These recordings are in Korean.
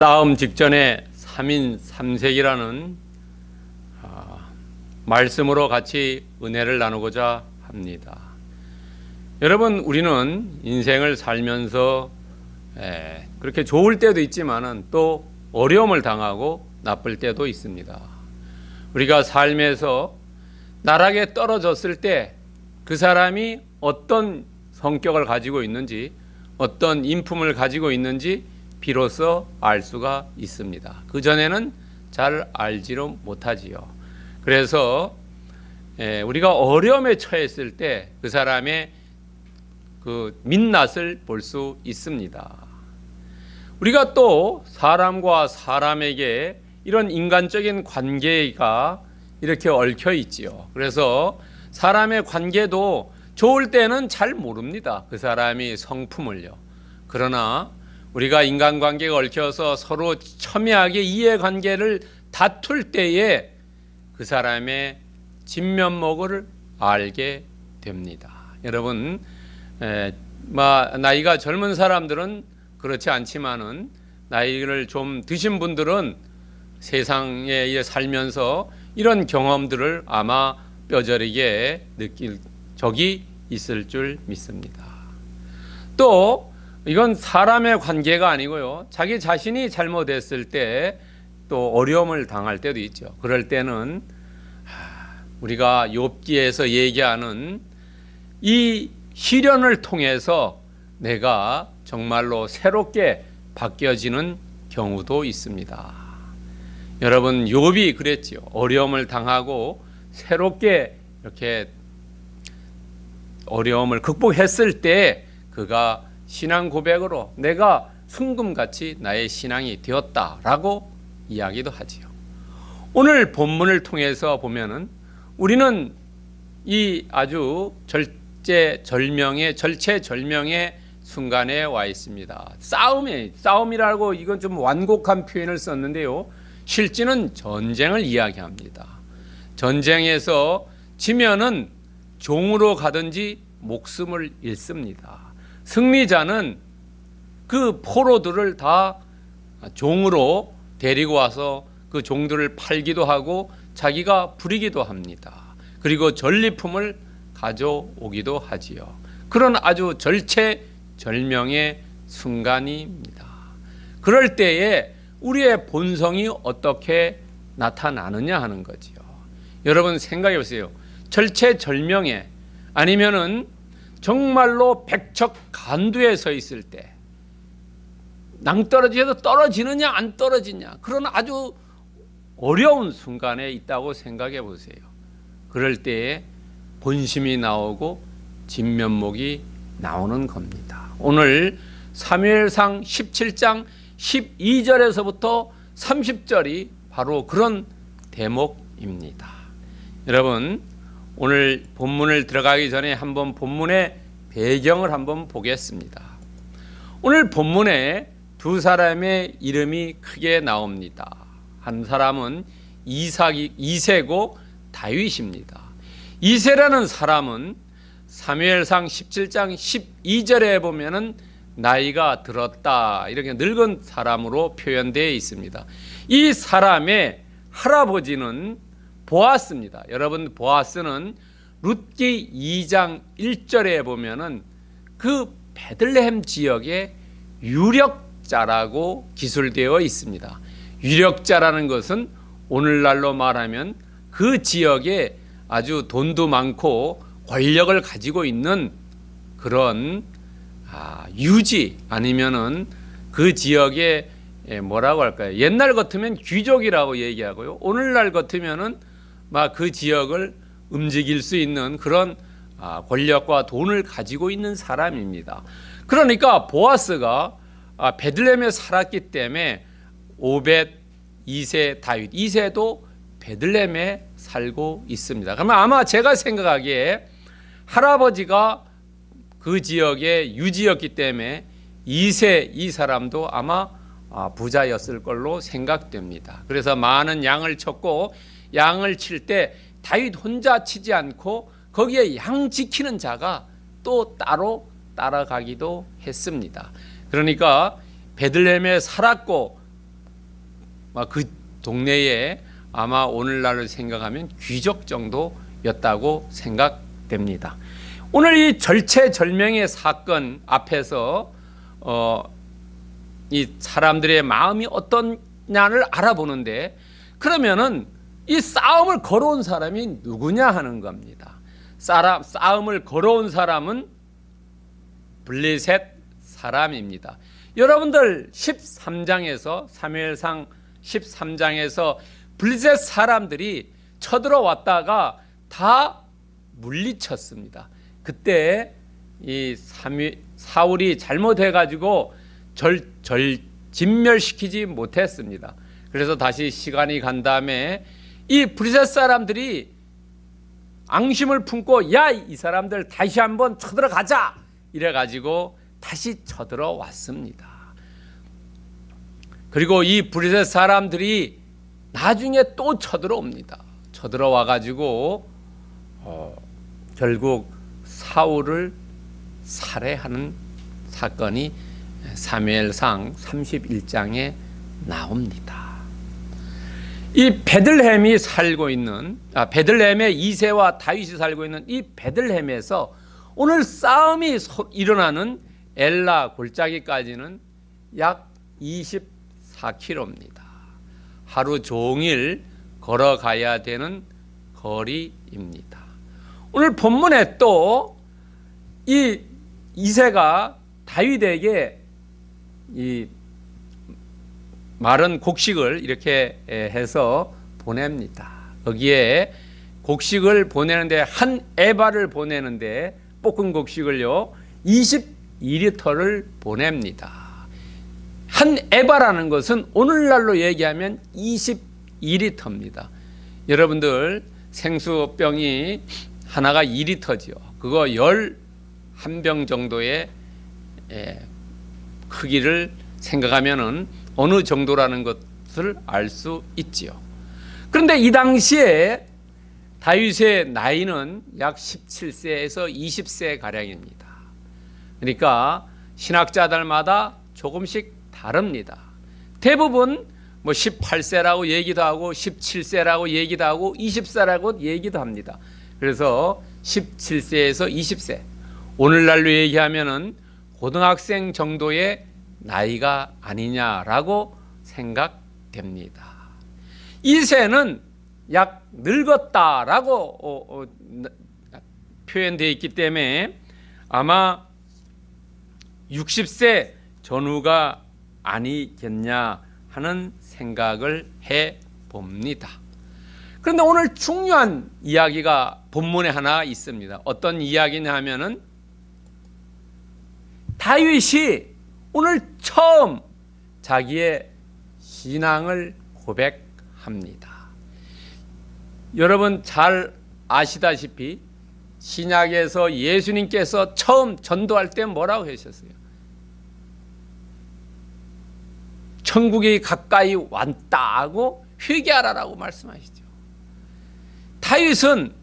싸움 직전에 3인 3색이라는 말씀으로 같이 은혜를 나누고자 합니다. 여러분, 우리는 인생을 살면서 그렇게 좋을 때도 있지만은 또 어려움을 당하고 나쁠 때도 있습니다. 우리가 삶에서 나락에 떨어졌을 때 그 사람이 어떤 성격을 가지고 있는지, 어떤 인품을 가지고 있는지 비로소 알 수가 있습니다. 그전에는 잘 알지를 못하지요. 그래서 우리가 어려움에 처했을 때 그 사람의 그 민낯을 볼 수 있습니다. 우리가 또 사람과 사람에게 이런 인간적인 관계가 이렇게 얽혀 있지요. 그래서 사람의 관계도 좋을 때는 잘 모릅니다. 그 사람이 성품을요. 그러나 우리가 인간관계가 얽혀서 서로 첨예하게 이해관계를 다툴 때에 그 사람의 진면목을 알게 됩니다. 여러분, 나이가 젊은 사람들은 그렇지 않지만은 나이를 좀 드신 분들은 세상에 살면서 이런 경험들을 아마 뼈저리게 느낄 적이 있을 줄 믿습니다. 또 이건 사람의 관계가 아니고요, 자기 자신이 잘못했을 때 또 어려움을 당할 때도 있죠. 그럴 때는 우리가 욥기에서 얘기하는 이 시련을 통해서 내가 정말로 새롭게 바뀌어지는 경우도 있습니다. 여러분, 욥이 그랬지요. 어려움을 당하고 새롭게 이렇게 어려움을 극복했을 때 그가 신앙 고백으로 내가 순금같이 나의 신앙이 되었다라고 이야기도 하지요. 오늘 본문을 통해서 보면은 우리는 이 아주 절체절명의 순간에 와 있습니다. 싸움이라고 이건 좀 완곡한 표현을 썼는데요, 실제는 전쟁을 이야기합니다. 전쟁에서 지면은 종으로 가든지 목숨을 잃습니다. 승리자는 그 포로들을 다 종으로 데리고 와서 그 종들을 팔기도 하고 자기가 부리기도 합니다. 그리고 전리품을 가져오기도 하지요. 그런 아주 절체절명의 순간입니다. 그럴 때에 우리의 본성이 어떻게 나타나느냐 하는 거지요. 여러분, 생각해 보세요. 절체절명에 아니면은 정말로 백척간두에 서 있을 때 낭떠러지에서 떨어지느냐 안 떨어지냐, 그런 아주 어려운 순간에 있다고 생각해 보세요. 그럴 때에 본심이 나오고 진면목이 나오는 겁니다. 오늘 사무엘상 17장 12절에서부터 30절이 바로 그런 대목입니다. 여러분, 오늘 본문을 들어가기 전에 한번 본문의 배경을 한번 보겠습니다. 오늘 본문에 두 사람의 이름이 크게 나옵니다. 한 사람은 이새고 다윗입니다. 이새라는 사람은 사무엘상 17장 12절에 보면은 나이가 들었다, 이렇게 늙은 사람으로 표현되어 있습니다. 이 사람의 할아버지는 보아스입니다. 여러분, 보아스는 룻기 2장 1절에 보면은 그 베들레헴 지역의 유력자라고 기술되어 있습니다. 유력자라는 것은 오늘날로 말하면 그 지역에 아주 돈도 많고 권력을 가지고 있는 그런 유지, 아니면은 그 지역에 뭐라고 할까요? 옛날 같으면 귀족이라고 얘기하고요, 오늘날 같으면은 막 그 지역을 움직일 수 있는 그런 권력과 돈을 가지고 있는 사람입니다. 그러니까 보아스가 베들레헴에 살았기 때문에 오벳, 이새, 다윗, 이새도 베들레헴에 살고 있습니다. 그러면 아마 제가 생각하기에 할아버지가 그 지역의 유지였기 때문에 이새, 이 사람도 아마 부자였을 걸로 생각됩니다. 그래서 많은 양을 쳤고, 양을 칠 때 다윗 혼자 치지 않고 거기에 양 지키는 자가 또 따로 따라가기도 했습니다. 그러니까 베들레헴에 살았고 그 동네에 아마 오늘날을 생각하면 귀족 정도였다고 생각됩니다. 오늘 이 절체절명의 사건 앞에서 이 사람들의 마음이 어떠냐를 알아보는데, 그러면은 이 싸움을 걸어온 사람이 누구냐 하는 겁니다. 싸움을 걸어온 사람은 블레셋 사람입니다. 여러분들 13장에서 사무엘상 13장에서 블레셋 사람들이 쳐들어왔다가 다 물리쳤습니다. 그때 이 사울이 잘못해가지고 진멸시키지 못했습니다. 그래서 다시 시간이 간 다음에 이 블레셋 사람들이 앙심을 품고 야, 이 사람들 다시 한번 쳐들어가자 이래가지고 다시 쳐들어왔습니다. 그리고 이 블레셋 사람들이 나중에 또 쳐들어옵니다. 쳐들어와가지고 결국 사울을 살해하는 사건이 사무엘상 31장에 나옵니다. 이 베들레헴이 살고 있는 베들레헴의 이새와 다윗이 살고 있는 이 베들레헴에서 오늘 싸움이 일어나는 엘라 골짜기까지는 약 24km입니다. 하루 종일 걸어가야 되는 거리입니다. 오늘 본문에 또 이 이새가 다윗에게 이 마른 곡식을 이렇게 해서 보냅니다. 거기에 곡식을 보내는데 한 에바를 보내는데 볶은 곡식을요 22리터를 보냅니다. 한 에바라는 것은 오늘날로 얘기하면 22리터입니다. 여러분들 생수병이 하나가 2리터지요. 그거 11병 정도의 크기를 생각하면은 어느 정도라는 것을 알 수 있지요. 그런데 이 당시에 다윗의 나이는 약 17세에서 20세 가량입니다. 그러니까 신학자들마다 조금씩 다릅니다. 대부분 18세라고 얘기도 하고 17세라고 얘기도 하고 20세라고 얘기도 합니다. 그래서 17세에서 20세, 오늘날로 얘기하면은 고등학생 정도의 나이가 아니냐라고 생각됩니다. 이새는 약 늙었다라고 표현되어 있기 때문에 아마 60세 전후가 아니겠냐 하는 생각을 해봅니다. 그런데 오늘 중요한 이야기가 본문에 하나 있습니다. 어떤 이야기냐 하면은 다윗이 오늘 처음 자기의 신앙을 고백합니다. 여러분 잘 아시다시피 신약에서 예수님께서 처음 전도할 때 뭐라고 하셨어요? 천국이 가까이 왔다고 회개하라라고 말씀하시죠. 다윗은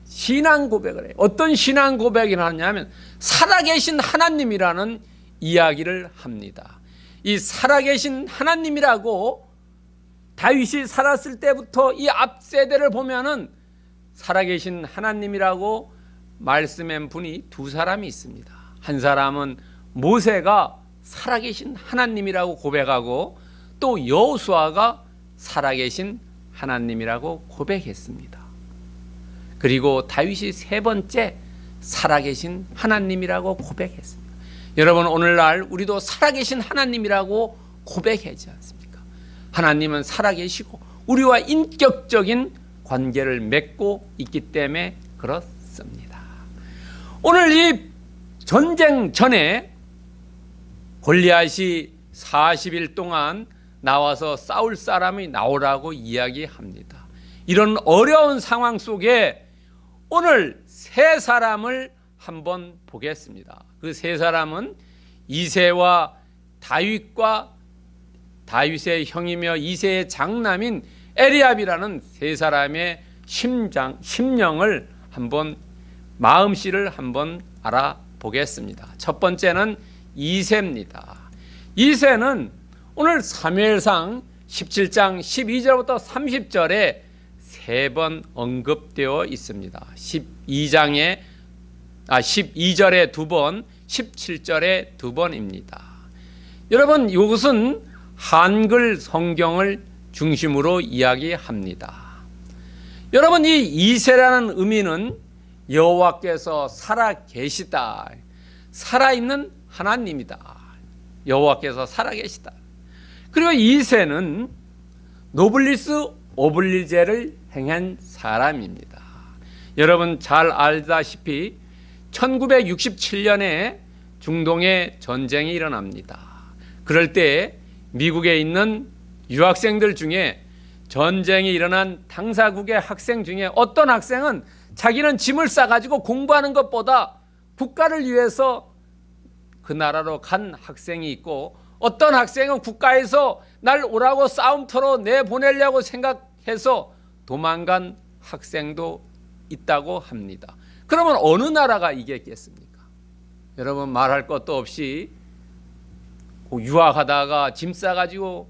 신앙 고백을 해요. 어떤 신앙 고백을 하냐면 살아계신 하나님이라는 이야기를 합니다. 이 살아계신 하나님이라고 다윗이 살았을 때부터 이 앞 세대를 보면은 살아계신 하나님이라고 말씀한 분이 두 사람이 있습니다. 한 사람은 모세가 살아계신 하나님이라고 고백하고 또 여호수아가 살아계신 하나님이라고 고백했습니다. 그리고 다윗이 세 번째 살아계신 하나님이라고 고백했습니다. 여러분 오늘날 우리도 살아계신 하나님이라고 고백하지 않습니까? 하나님은 살아계시고 우리와 인격적인 관계를 맺고 있기 때문에 그렇습니다. 오늘 이 전쟁 전에 골리앗이 40일 동안 나와서 싸울 사람이 나오라고 이야기합니다. 이런 어려운 상황 속에 오늘 세 사람을 한번 보겠습니다. 그 세 사람은 이새와 다윗과 다윗의 형이며 이새의 장남인 엘리압이라는 세 사람의 심령을 한번 마음씨를 한번 알아보겠습니다. 첫 번째는 이새입니다. 이새는 오늘 사무엘상 17장 12절부터 30절에 3번 언급되어 있습니다. 12절에 2번, 17절에 2번입니다. 여러분, 이것은 한글 성경을 중심으로 이야기합니다. 여러분, 이 이세라는 의미는 여호와께서 살아계시다, 살아있는 하나님이다. 여호와께서 살아계시다. 그리고 이세는 노블리스 오블리제를 행한 사람입니다. 여러분 잘 알다시피 1967년에 중동에 전쟁이 일어납니다. 그럴 때 미국에 있는 유학생들 중에 전쟁이 일어난 당사국의 학생 중에 어떤 학생은 자기는 짐을 싸가지고 공부하는 것보다 국가를 위해서 그 나라로 간 학생이 있고, 어떤 학생은 국가에서 날 오라고 싸움터로 내보내려고 생각해서 도망간 학생도 있다고 합니다. 그러면 어느 나라가 이겼겠습니까? 여러분 말할 것도 없이 유학하다가 짐 싸가지고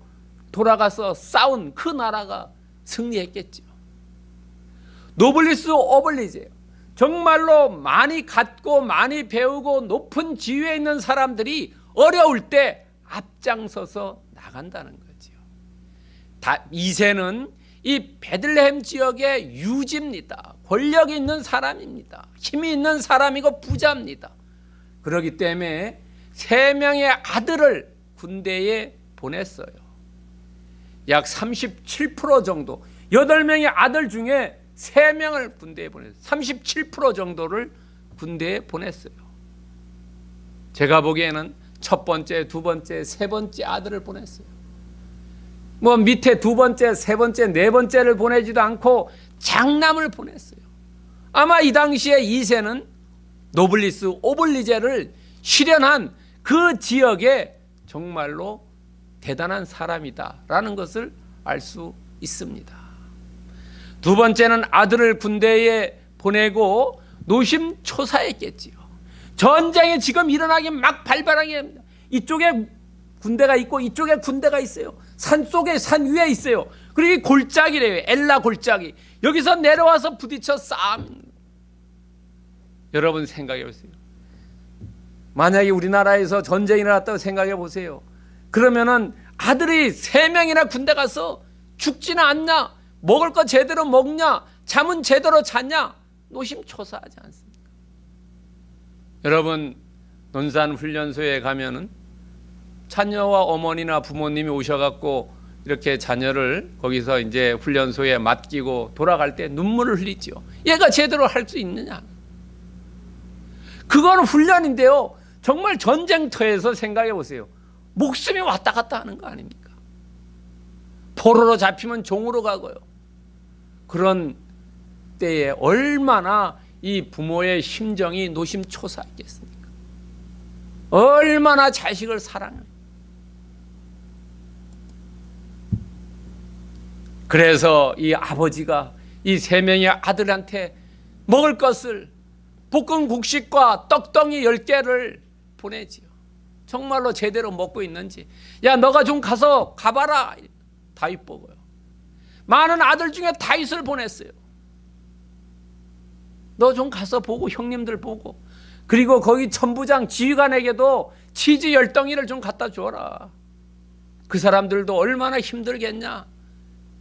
돌아가서 싸운 그 나라가 승리했겠죠. 노블리스 오블리제요. 정말로 많이 갖고 많이 배우고 높은 지위에 있는 사람들이 어려울 때 앞장서서 나간다는 거죠. 이새는 이 베들레헴 지역의 유지입니다. 권력이 있는 사람입니다. 힘이 있는 사람이고 부자입니다. 그렇기 때문에 3명의 아들을 군대에 보냈어요. 약 37% 정도, 8명의 아들 중에 3명을 군대에 보냈어요. 37% 정도를 군대에 보냈어요. 제가 보기에는 첫 번째, 두 번째, 세 번째 아들을 보냈어요. 뭐 밑에 두 번째, 세 번째, 네 번째를 보내지도 않고 장남을 보냈어요. 아마 이 당시에 이새는 노블리스 오블리제를 실현한 그 지역에 정말로 대단한 사람이다라는 것을 알 수 있습니다. 두 번째는 아들을 군대에 보내고 노심초사했겠지요. 전쟁이 지금 일어나기 막 발발하게 합니다. 이쪽에 군대가 있고 이쪽에 군대가 있어요. 산 속에 산 위에 있어요. 그리고 골짜기래요. 엘라 골짜기. 여기서 내려와서 부딪혀 싸움. 여러분 생각해 보세요. 만약에 우리나라에서 전쟁이 일어났다고 생각해 보세요. 그러면은 아들이 3명이나 군대 가서 죽지는 않냐? 먹을 거 제대로 먹냐? 잠은 제대로 잤냐? 노심초사하지 않습니까? 여러분 논산훈련소에 가면은 자녀와 어머니나 부모님이 오셔갖고 이렇게 자녀를 거기서 이제 훈련소에 맡기고 돌아갈 때 눈물을 흘리죠. 얘가 제대로 할 수 있느냐? 그건 훈련인데요. 정말 전쟁터에서 생각해 보세요. 목숨이 왔다 갔다 하는 거 아닙니까? 포로로 잡히면 종으로 가고요. 그런 때에 얼마나 이 부모의 심정이 노심초사했겠습니까? 얼마나 자식을 사랑합니까? 그래서 이 아버지가 이 3명의 아들한테 먹을 것을 볶은 곡식과 떡덩이 10개를 보내지요. 정말로 제대로 먹고 있는지. 야, 너가 좀 가봐라. 다윗 보고요. 많은 아들 중에 다윗을 보냈어요. 너 좀 가서 보고, 형님들 보고, 그리고 거기 천부장 지휘관에게도 치즈 10덩이를 좀 갖다 줘라. 그 사람들도 얼마나 힘들겠냐.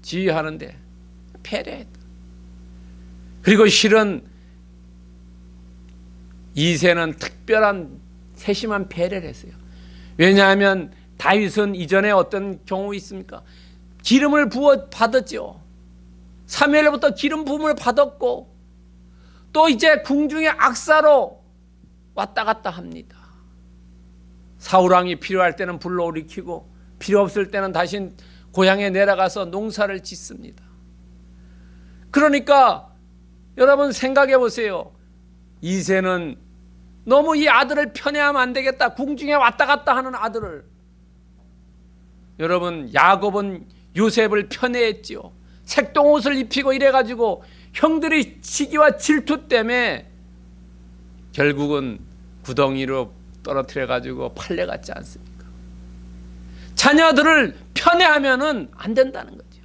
지휘하는데 패배했다. 그리고 실은 이새는 특별한 세심한 패배를 했어요. 왜냐하면 다윗은 이전에 어떤 경우 있습니까? 기름을 부어 받았죠. 사무엘부터 기름 부음을 받았고, 또 이제 궁중의 악사로 왔다 갔다 합니다. 사울왕이 필요할 때는 불러일으키고 필요 없을 때는 다시 고향에 내려가서 농사를 짓습니다. 그러니까 여러분 생각해 보세요. 이새는 너무 이 아들을 편애하면 안 되겠다. 궁중에 왔다 갔다 하는 아들을. 여러분 야곱은 요셉을 편애했지요. 색동옷을 입히고 이래가지고 형들이 시기와 질투 때문에 결국은 구덩이로 떨어뜨려가지고 팔려갔지 않습니까? 자녀들을 편애하면은 안 된다는 거죠.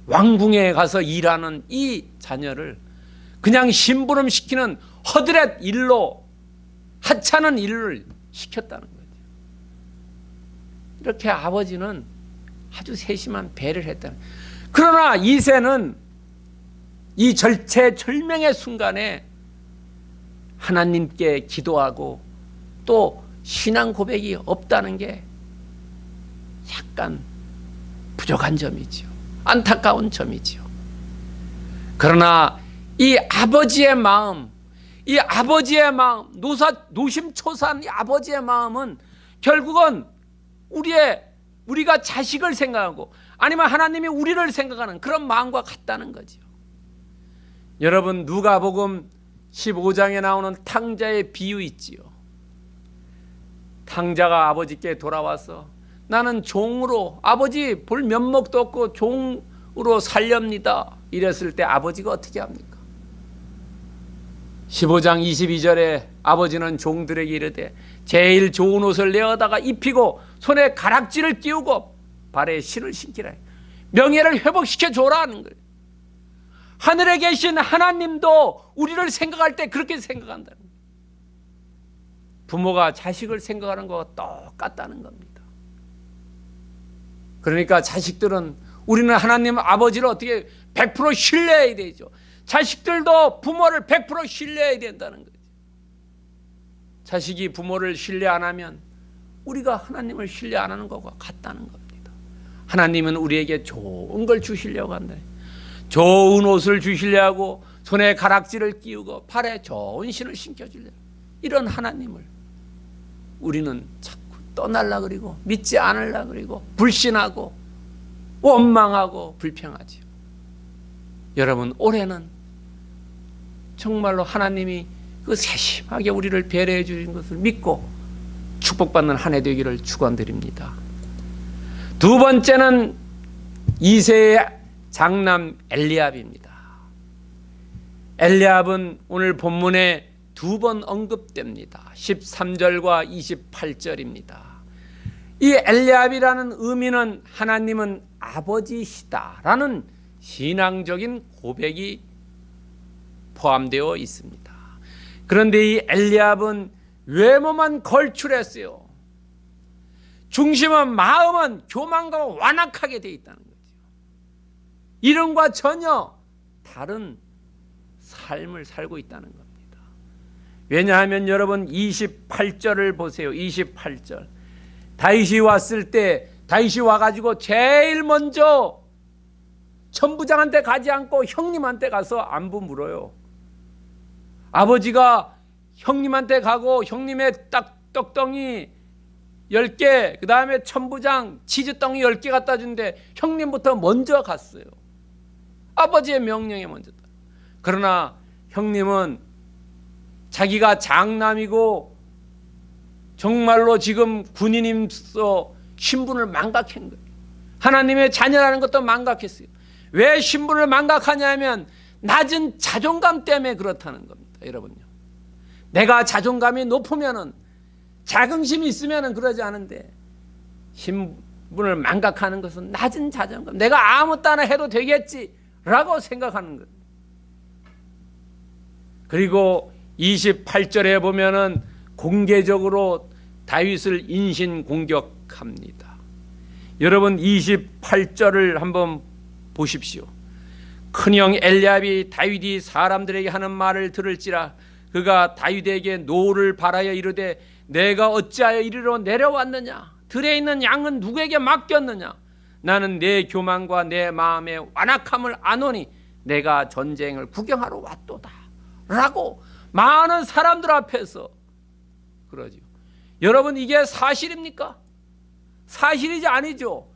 왕궁에 가서 일하는 이 자녀를 그냥 심부름시키는 허드렛 일로, 하찮은 일을 시켰다는 거죠. 이렇게 아버지는 아주 세심한 배려를 했다는 거예요. 그러나 이새는 이 절체절명의 순간에 하나님께 기도하고 또 신앙 고백이 없다는 게 약간 부족한 점이죠. 안타까운 점이죠. 그러나 이 아버지의 마음, 노심초사한 이 아버지의 마음은 결국은 우리가 자식을 생각하고 아니면 하나님이 우리를 생각하는 그런 마음과 같다는 거죠. 여러분, 누가복음 15장에 나오는 탕자의 비유 있지요. 탕자가 아버지께 돌아와서 나는 종으로, 아버지 볼 면목도 없고 종으로 살렵니다 이랬을 때 아버지가 어떻게 합니까? 15장 22절에 아버지는 종들에게 이르되 제일 좋은 옷을 내어다가 입히고 손에 가락지를 끼우고 발에 신을 신기라. 명예를 회복시켜 줘라 하는 거예요. 하늘에 계신 하나님도 우리를 생각할 때 그렇게 생각한다는 거예요. 부모가 자식을 생각하는 것과 똑같다는 겁니다. 그러니까 자식들은, 우리는 하나님 아버지를 어떻게 100% 신뢰해야 되죠. 자식들도 부모를 100% 신뢰해야 된다는 거죠. 자식이 부모를 신뢰 안 하면 우리가 하나님을 신뢰 안 하는 것과 같다는 겁니다. 하나님은 우리에게 좋은 걸 주시려고 한다. 좋은 옷을 주시려고 손에 가락지를 끼우고 발에 좋은 신을 신겨주려고, 이런 하나님을 우리는 자꾸 떠날라 그리고 믿지 않으려 그리고 불신하고 원망하고 불평하지요. 여러분, 올해는 정말로 하나님이 그 세심하게 우리를 배려해 주신 것을 믿고 축복받는 한 해 되기를 축원드립니다. 두 번째는 이새의 장남 엘리압입니다. 엘리압은 오늘 본문에 두 번 언급됩니다. 13절과 28절입니다. 이 엘리압이라는 의미는 하나님은 아버지시다라는 신앙적인 고백이 포함되어 있습니다. 그런데 이 엘리압은 외모만 걸출했어요. 중심은, 마음은 교만과 완악하게 되어 있다는 거죠. 이름과 전혀 다른 삶을 살고 있다는 겁니다. 왜냐하면 여러분 28절을 보세요. 28절. 다윗이 왔을 때, 다윗이 와가지고 제일 먼저 천부장한테 가지 않고 형님한테 가서 안부 물어요. 아버지가 형님한테 가고 형님의 떡덩이 10개, 그 다음에 천부장 치즈덩이 10개 갖다 준데 형님부터 먼저 갔어요. 아버지의 명령에 먼저. 그러나 형님은 자기가 장남이고 정말로 지금 군인임서 신분을 망각한 거예요. 하나님의 자녀라는 것도 망각했어요. 왜 신분을 망각하냐면 낮은 자존감 때문에 그렇다는 겁니다. 여러분요, 내가 자존감이 높으면은, 자긍심이 있으면은 그러지 않은데, 신분을 망각하는 것은 낮은 자존감, 내가 아무 따나 해도 되겠지라고 생각하는 거예요. 그리고 28절에 보면은 공개적으로 다윗을 인신 공격합니다. 여러분 28절을 한번 보십시오. 큰형 엘리압이 다윗이 사람들에게 하는 말을 들을지라 그가 다윗에게 노를 바라여 이르되 내가 어찌하여 이리로 내려왔느냐? 들에 있는 양은 누구에게 맡겼느냐? 나는 내 교만과 내 마음의 완악함을 아노니 내가 전쟁을 구경하러 왔도다 라고 많은 사람들 앞에서 그러죠. 여러분, 이게 사실입니까? 사실이지 아니죠.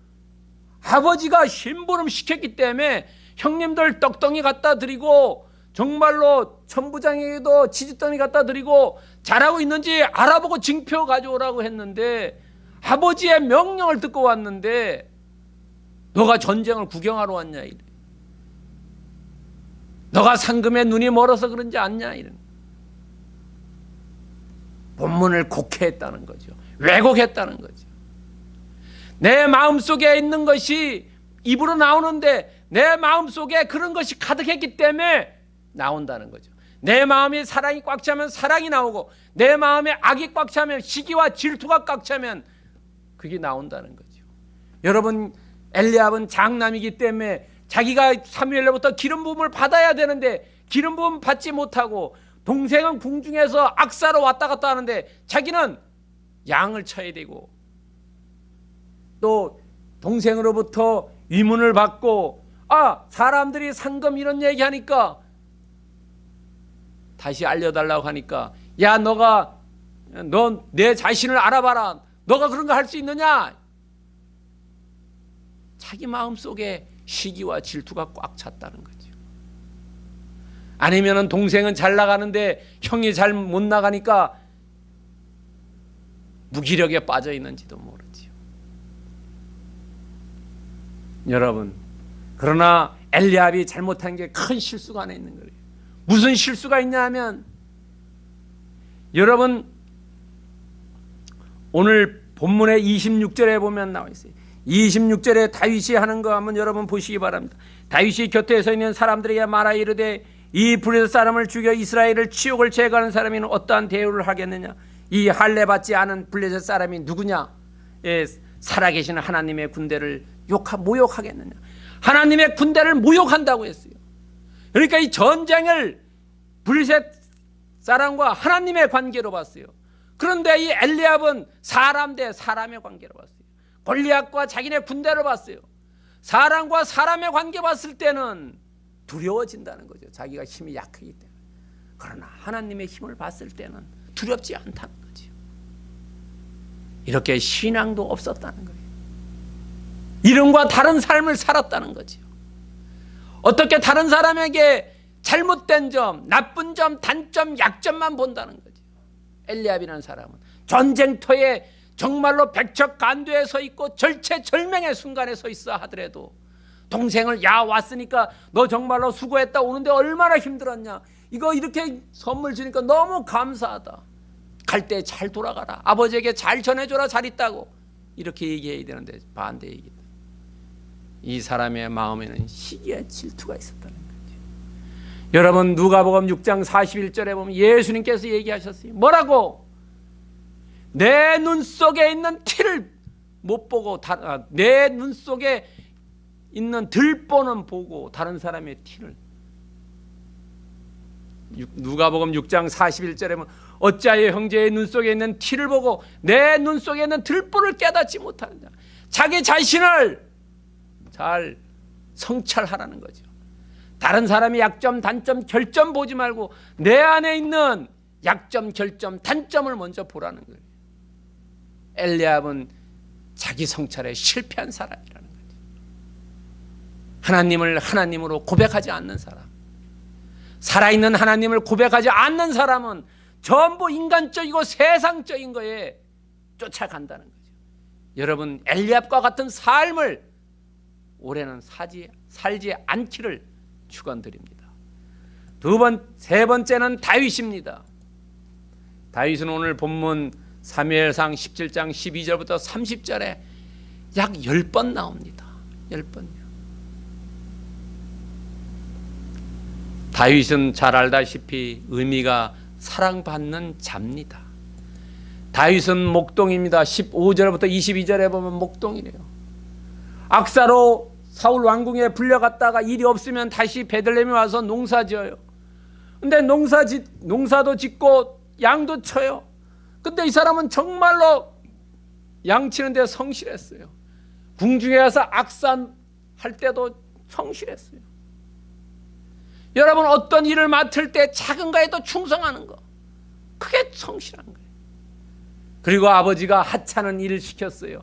아버지가 심부름 시켰기 때문에 형님들 떡덩이 갖다 드리고 정말로 천부장에게도 치즈덩이 갖다 드리고 잘하고 있는지 알아보고 징표 가져오라고 했는데, 아버지의 명령을 듣고 왔는데 너가 전쟁을 구경하러 왔냐 이래. 너가 상금에 눈이 멀어서 그런지 않냐 이래. 본문을 곡해했다는 거죠. 왜곡했다는 거죠. 내 마음속에 있는 것이 입으로 나오는데 내 마음속에 그런 것이 가득했기 때문에 나온다는 거죠. 내 마음이 사랑이 꽉 차면 사랑이 나오고 내 마음에 악이 꽉 차면 시기와 질투가 꽉 차면 그게 나온다는 거죠. 여러분, 엘리압은 장남이기 때문에 자기가 사무엘로부터 기름 부음을 받아야 되는데 기름 부음 받지 못하고 동생은 궁중에서 악사로 왔다 갔다 하는데 자기는 양을 쳐야 되고 또 동생으로부터 위문을 받고 사람들이 상금 이런 얘기하니까 다시 알려달라고 하니까 야 너 내 자신을 알아봐라. 너가 그런 거 할 수 있느냐? 자기 마음속에 시기와 질투가 꽉 찼다는 거죠. 아니면은 동생은 잘 나가는데 형이 잘 못 나가니까 무기력에 빠져 있는지도 모르지요. 여러분, 그러나 엘리압이 잘못한 게 큰 실수가 하나 있는 거예요. 무슨 실수가 있냐 하면 여러분 오늘 본문의 26절에 보면 나와 있어요. 26절에 다윗이 하는 거 한번 여러분 보시기 바랍니다. 다윗이 곁에 서 있는 사람들에게 말하여 이르되 이 블레셋 사람을 죽여 이스라엘을 치욕을 제거하는 사람이는 어떠한 대우를 하겠느냐? 이 할례 받지 않은 블레셋 사람이 누구냐? 살아계시는 하나님의 군대를 모욕하겠느냐? 하나님의 군대를 모욕한다고 했어요. 그러니까 이 전쟁을 블레셋 사람과 하나님의 관계로 봤어요. 그런데 이 엘리압은 사람 대 사람의 관계로 봤어요. 골리앗과 자기네 군대를 봤어요. 사람과 사람의 관계 봤을 때는 두려워진다는 거죠. 자기가 힘이 약하기 때문에. 그러나 하나님의 힘을 봤을 때는 두렵지 않다는 거죠. 이렇게 신앙도 없었다는 거예요. 이름과 다른 삶을 살았다는 거죠. 어떻게 다른 사람에게 잘못된 점, 나쁜 점, 단점, 약점만 본다는 거죠. 엘리압이라는 사람은 전쟁터에 정말로 백척간두에 서 있고 절체절명의 순간에 서 있어 하더라도 동생을 야 왔으니까 너 정말로 수고했다 오는데 얼마나 힘들었냐, 이거 이렇게 선물 주니까 너무 감사하다, 갈 때 잘 돌아가라, 아버지에게 잘 전해줘라, 잘 있다고 이렇게 얘기해야 되는데 반대 얘기다. 이 사람의 마음에는 시기와 질투가 있었다는 거죠. 여러분 누가복음 6장 41절에 보면 예수님께서 얘기하셨어요. 뭐라고? 내 눈 속에 있는 티를 못 보고 내 눈 속에 있는 들보는 보고 다른 사람의 티를. 누가복음 6장 41절에 보면 어찌하여 형제의 눈 속에 있는 티를 보고 내 눈 속에 있는 들보를 깨닫지 못하느냐. 자기 자신을 잘 성찰하라는 거죠. 다른 사람의 약점, 단점, 결점 보지 말고 내 안에 있는 약점, 결점, 단점을 먼저 보라는 거예요. 엘리압은 자기 성찰에 실패한 사람이라는 거죠. 하나님을 하나님으로 고백하지 않는 사람, 살아있는 하나님을 고백하지 않는 사람은 전부 인간적이고 세상적인 거에 쫓아간다는 거죠. 여러분 엘리압과 같은 삶을 올해는 살지 않기를 축원드립니다. 세 번째는 다윗입니다. 다윗은 오늘 본문 사무엘상 17장 12절부터 30절에 약 10번 나옵니다. 10번요. 다윗은 잘 알다시피 의미가 사랑받는 자입니다. 다윗은 목동입니다. 15절부터 22절에 보면 목동이래요. 악사로 사울 왕궁에 불려갔다가 일이 없으면 다시 베들레헴에 와서 농사지어요. 근데 농사도 짓고 양도 쳐요. 근데 이 사람은 정말로 양치는 데 성실했어요. 궁중에 가서 악산할 때도 성실했어요. 여러분 어떤 일을 맡을 때 작은 거에도 충성하는 거, 그게 성실한 거예요. 그리고 아버지가 하찮은 일을 시켰어요.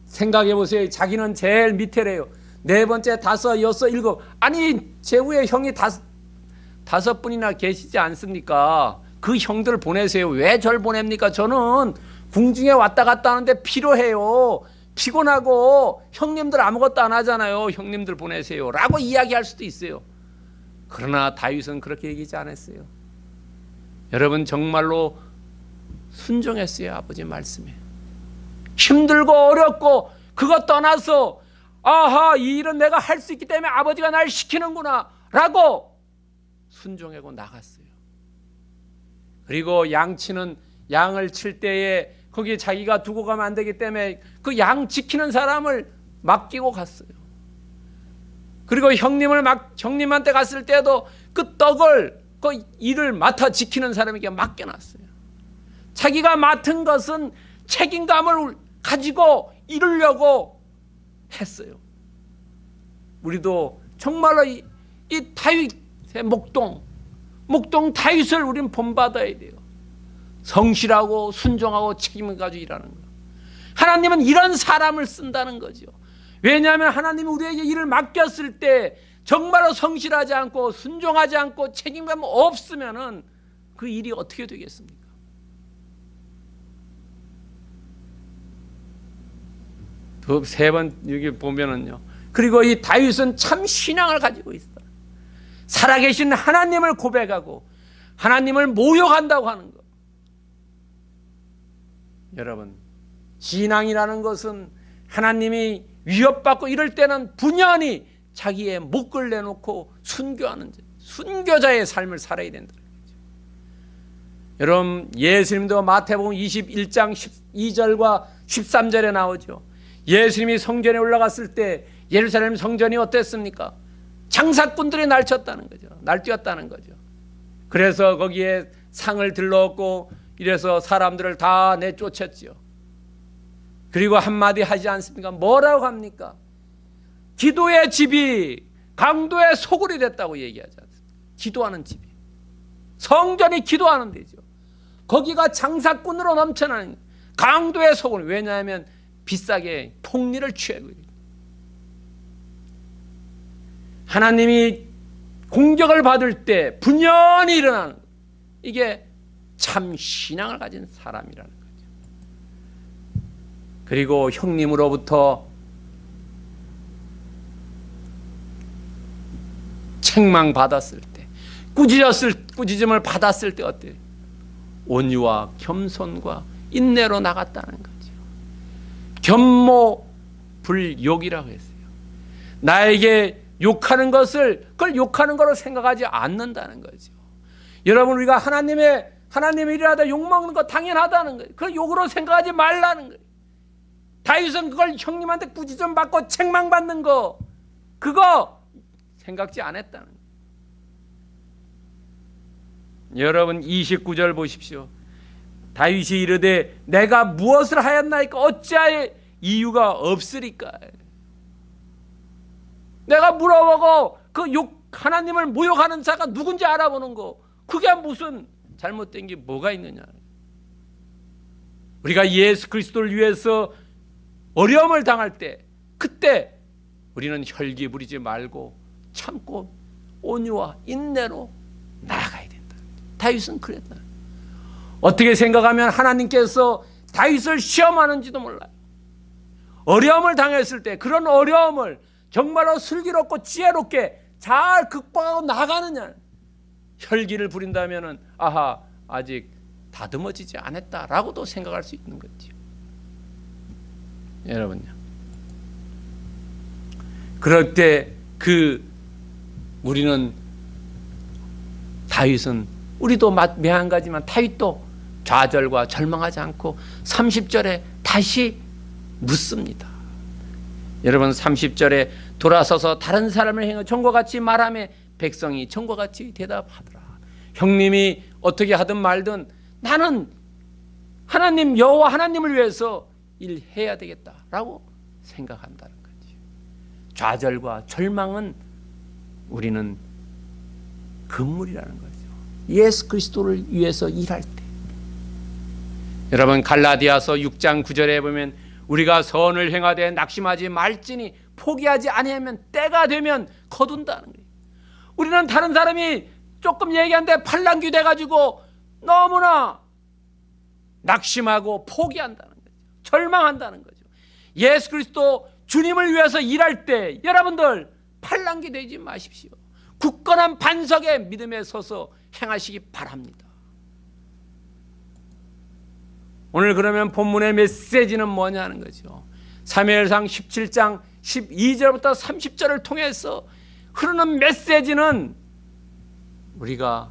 생각해 보세요. 자기는 제일 밑에래요. 네 번째, 다섯, 여섯, 일곱. 아니 제 위에 형이 다섯 분이나 계시지 않습니까? 그 형들 보내세요. 왜 절 보냅니까? 저는 궁중에 왔다 갔다 하는데 피로해요. 피곤하고 형님들 아무것도 안 하잖아요. 형님들 보내세요 라고 이야기할 수도 있어요. 그러나 다윗은 그렇게 얘기하지 않았어요. 여러분 정말로 순종했어요. 아버지 말씀에. 힘들고 어렵고 그것 떠나서 아하, 이 일은 내가 할 수 있기 때문에 아버지가 날 시키는구나 라고 순종하고 나갔어요. 그리고 양치는 양을 칠 때에 거기에 자기가 두고 가면 안 되기 때문에 그 양 지키는 사람을 맡기고 갔어요. 그리고 형님한테 갔을 때도 그 떡을 그 일을 맡아 지키는 사람에게 맡겨놨어요. 자기가 맡은 것은 책임감을 가지고 이루려고 했어요. 우리도 정말로 이 다윗의 목동 다윗을 우리는 본받아야 돼요. 성실하고 순종하고 책임을 가지고 일하는 거. 하나님은 이런 사람을 쓴다는 거죠. 왜냐하면 하나님이 우리에게 일을 맡겼을 때 정말로 성실하지 않고 순종하지 않고 책임감 없으면은 그 일이 어떻게 되겠습니까? 그 세 번 여기 보면은요. 그리고 이 다윗은 참 신앙을 가지고 있어. 살아계신 하나님을 고백하고 하나님을 모욕한다고 하는 것. 여러분, 신앙이라는 것은 하나님이 위협받고 이럴 때는 분연히 자기의 목을 내놓고 순교하는 순교자의 삶을 살아야 된다. 여러분, 예수님도 마태복음 21장 12절과 13절에 나오죠. 예수님이 성전에 올라갔을 때 예루살렘 성전이 어땠습니까? 장사꾼들이 날뛰었다는 거죠. 그래서 거기에 상을 들러엎고 이래서 사람들을 다 내쫓았죠. 그리고 한마디 하지 않습니까? 뭐라고 합니까? 기도의 집이 강도의 소굴이 됐다고 얘기하지 않습니까? 기도하는 집이. 성전이 기도하는 데죠. 거기가 장사꾼으로 넘쳐나는 강도의 소굴. 왜냐하면 비싸게 폭리를 취하고 있어요. 하나님이 공격을 받을 때 분연히 일어나는 것. 이게 참 신앙을 가진 사람이라는 거죠. 그리고 형님으로부터 책망받았을 때, 꾸짖음을 받았을 때 어때요? 온유와 겸손과 인내로 나갔다는 거죠. 겸모불욕이라고 했어요. 나에게 욕하는 것을 그걸 욕하는 거로 생각하지 않는다는 거죠. 여러분, 우리가 하나님의 일하다 욕먹는 거 당연하다는 거예요. 그걸 욕으로 생각하지 말라는 거예요. 다윗은 그걸 형님한테 꾸짖음 받고 책망받는 거 그거 생각지 않았다는 거예요. 여러분, 29절 보십시오. 다윗이 이르되 내가 무엇을 하였나이까 어찌하여 이유가 없으리까. 내가 물어보고 그 하나님을 모욕하는 자가 누군지 알아보는 거 그게 무슨 잘못된 게 뭐가 있느냐. 우리가 예수 그리스도를 위해서 어려움을 당할 때 그때 우리는 혈기 부리지 말고 참고 온유와 인내로 나아가야 된다. 다윗은 그랬다. 어떻게 생각하면 하나님께서 다윗을 시험하는지도 몰라요. 어려움을 당했을 때 그런 어려움을 정말로 슬기롭고 지혜롭게 잘 극복하고 나가느냐. 혈기를 부린다면 아하, 아직 다듬어지지 않았다라고도 생각할 수 있는 거죠. 여러분요. 그럴 때 우리는 다윗은 우리도 매한가지만 다윗도 좌절과 절망하지 않고 30절에 다시 묻습니다. 여러분, 30절에 돌아서서 다른 사람을 행하여 전과 같이 말하며 백성이 전과 같이 대답하더라. 형님이 어떻게 하든 말든 나는 하나님 여호와 하나님을 위해서 일해야 되겠다라고 생각한다는 거죠. 좌절과 절망은 우리는 금물이라는 거죠. 예수 그리스도를 위해서 일할 때. 여러분, 갈라디아서 6장 9절에 보면 우리가 선을 행하되 낙심하지 말지니 포기하지 아니하면 때가 되면 거둔다는 거예요. 우리는 다른 사람이 조금 얘기하는데 팔랑귀 돼가지고 너무나 낙심하고 포기한다는 거죠. 절망한다는 거죠. 예수 그리스도 주님을 위해서 일할 때 여러분들 팔랑귀 되지 마십시오. 굳건한 반석에 믿음에 서서 행하시기 바랍니다. 오늘 그러면 본문의 메시지는 뭐냐 하는 거죠. 사무엘상 17장 12절부터 30절을 통해서 흐르는 메시지는 우리가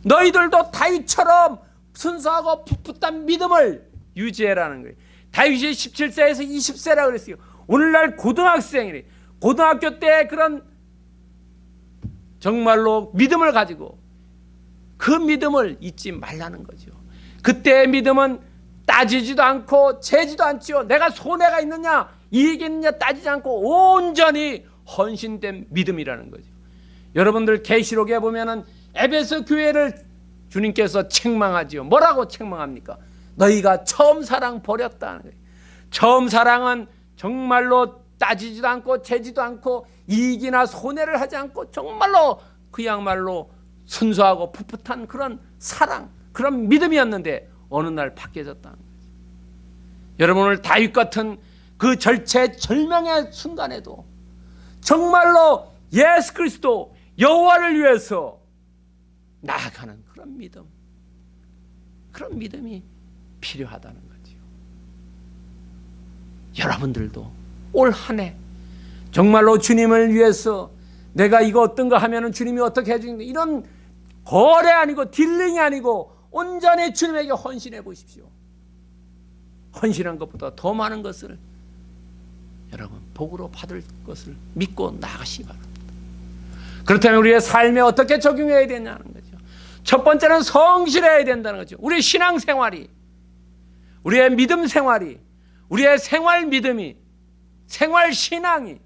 너희들도 다윗처럼 순수하고 풋풋한 믿음을 유지해라는 거예요. 다윗이 17세에서 20세라고 그랬어요. 오늘날 고등학생이래. 고등학교 때 그런 정말로 믿음을 가지고 그 믿음을 잊지 말라는 거죠. 그때의 믿음은 따지지도 않고 재지도 않지요. 내가 손해가 있느냐 이익이 있느냐 따지지 않고 온전히 헌신된 믿음이라는 거죠. 여러분들 계시록에 보면은 에베소 교회를 주님께서 책망하지요. 뭐라고 책망합니까? 너희가 처음 사랑 버렸다는 거예요. 처음 사랑은 정말로 따지지도 않고 재지도 않고 이익이나 손해를 하지 않고 정말로 그야말로 순수하고 풋풋한 그런 사랑, 그런 믿음이었는데 어느 날 바뀌어졌다는 거죠. 여러분 오늘 다윗 같은 그 절체절명의 순간에도 정말로 예수 그리스도 여호와를 위해서 나아가는 그런 믿음, 그런 믿음이 필요하다는 거지요. 여러분들도 올 한 해 정말로 주님을 위해서 내가 이거 어떤 거 하면은 주님이 어떻게 해주는데 이런 거래 아니고 딜링이 아니고 온전히 주님에게 헌신해 보십시오. 헌신한 것보다 더 많은 것을 여러분 복으로 받을 것을 믿고 나가시기 바랍니다. 그렇다면 우리의 삶에 어떻게 적용해야 되냐는 거죠. 첫 번째는 성실해야 된다는 거죠. 우리의 신앙생활이, 우리의 믿음 생활이, 우리의 생활 믿음이, 생활 신앙이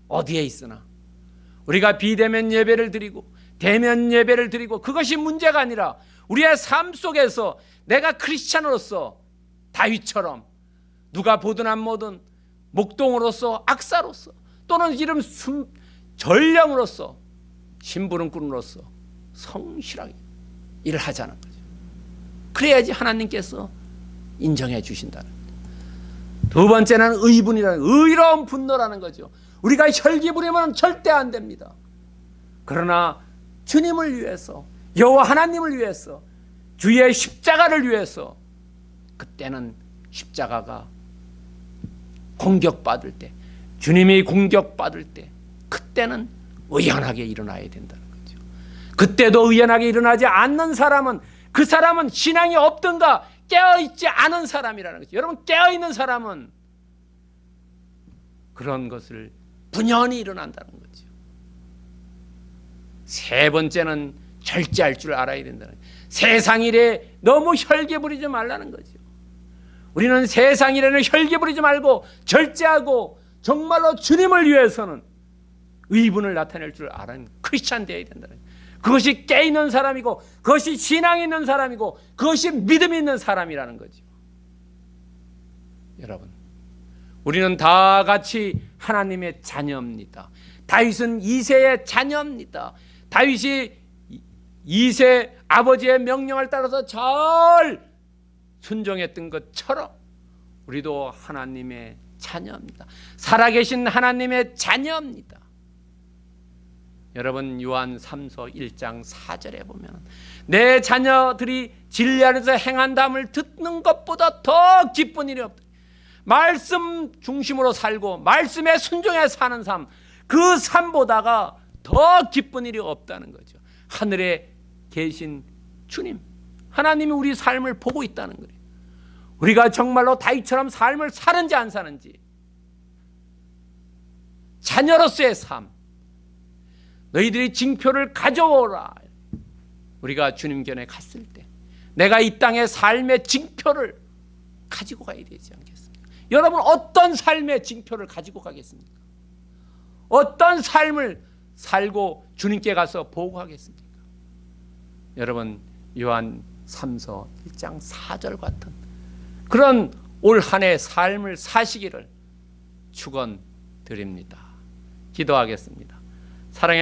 어디에 있으나 우리가 비대면 예배를 드리고 대면 예배를 드리고 그것이 문제가 아니라 우리의 삶 속에서 내가 크리스찬으로서 다윗처럼 누가 보든 안 보든 목동으로서 악사로서 또는 이름 전령으로서 심부름꾼으로서 성실하게 일을 하자는 거죠. 그래야지 하나님께서 인정해 주신다는 거죠. 두 번째는 의분이라는 의로운 분노라는 거죠. 우리가 혈기 부리면 절대 안 됩니다. 그러나 주님을 위해서 여호와 하나님을 위해서 주의 십자가를 위해서 그때는 십자가가 공격받을 때 주님이 공격받을 때 그때는 의연하게 일어나야 된다는 거죠. 그때도 의연하게 일어나지 않는 사람은 그 사람은 신앙이 없든가 깨어있지 않은 사람이라는 거죠. 여러분 깨어있는 사람은 그런 것을 분연히 일어난다는 거죠. 세 번째는 절제할 줄 알아야 된다는 거죠. 세상 일에 너무 혈기 부리지 말라는 거죠. 우리는 세상 일에는 혈기 부리지 말고 절제하고 정말로 주님을 위해서는 의분을 나타낼 줄 아는 크리스찬 되어야 된다는 거죠. 그것이 깨있는 사람이고 그것이 신앙이 있는 사람이고 그것이 믿음이 있는 사람이라는 거죠. 여러분 우리는 다 같이 하나님의 자녀입니다. 다윗은 이새의 자녀입니다. 다윗이 이새 아버지의 명령을 따라서 잘 순종했던 것처럼 우리도 하나님의 자녀입니다. 살아계신 하나님의 자녀입니다. 여러분 요한 3서 1장 4절에 보면 내 자녀들이 진리 안에서 행한다함을 듣는 것보다 더 기쁜 일이 없다. 말씀 중심으로 살고 말씀에 순종해 사는 삶, 그 삶보다가 더 기쁜 일이 없다는 거죠. 하늘에 계신 주님 하나님이 우리 삶을 보고 있다는 거예요. 우리가 정말로 다윗처럼 삶을 사는지 안 사는지, 자녀로서의 삶, 너희들이 징표를 가져오라. 우리가 주님 견에 갔을 때 내가 이 땅의 삶의 징표를 가지고 가야 되지 않겠습니까? 여러분 어떤 삶의 징표를 가지고 가겠습니까? 어떤 삶을 살고 주님께 가서 보고하겠습니까? 여러분 요한 3서 1장 4절 같은 그런 올 한 해 삶을 사시기를 축원드립니다. 기도하겠습니다. 사랑의